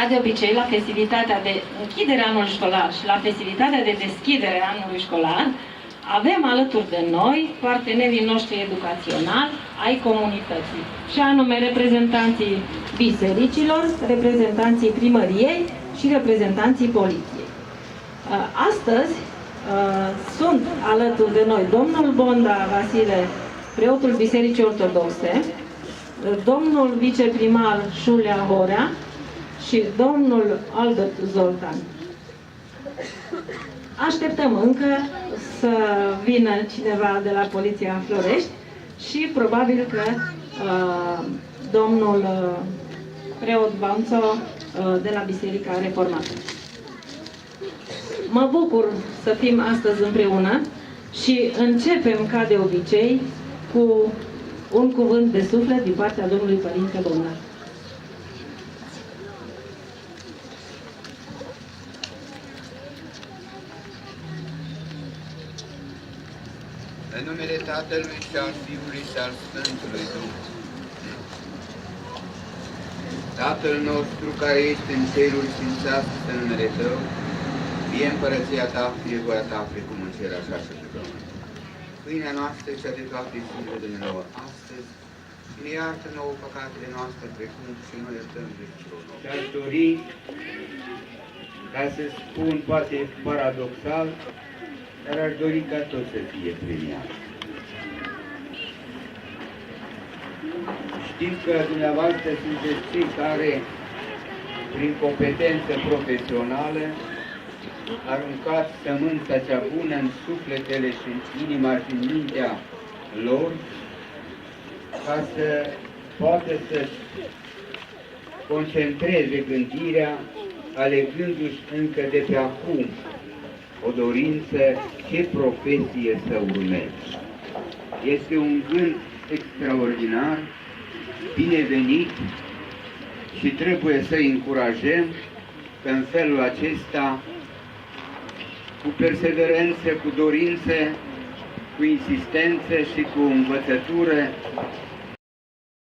de obicei, la festivitatea de închidere a anului școlar și la festivitatea de deschidere a anului școlar, avem alături de noi partenerii noștri educaționali ai comunității, și anume reprezentanții bisericilor, reprezentanții primăriei și reprezentanții poliției. Astăzi sunt alături de noi domnul Bonda Vasile, preotul Bisericii Ortodoxe, domnul viceprimar Șulea Horea și domnul Albert Zoltan. Așteptăm încă să vină cineva de la Poliția Florești și probabil că domnul preot Banțo de la Biserica Reformată. Mă bucur să fim astăzi împreună și începem, ca de obicei, cu un cuvânt de suflet din partea domnului Părinte Bonda. În numele Tatălui și al Fiului și al Sfântului Duh. Tatăl nostru care ești în ceruri, sfințească-se numele Tău, fie împărăția Ta, fie voia Ta, precum în cer, așa și pe pământ. Pâinea noastră cea de toate zilele de nouă astăzi, și ne iartă nouă păcatele noastre, precum și noi iertăm greșelilor noastre. Și-aș dori, ca să spun, poate paradoxal, dar aș dori ca tot să fie premiat. Știți că dumneavoastră sunteți cei care, prin competență profesională, aruncați sămânța cea bună în sufletele și în inima și în mintea lor, ca să poată să concentreze gândirea, alegându-și încă de pe acum o dorință ce profesie să urmeze. Este un gând extraordinar, binevenit și trebuie să-i încurajăm că în felul acesta, cu perseverență, cu dorință, cu insistență și cu învățătură,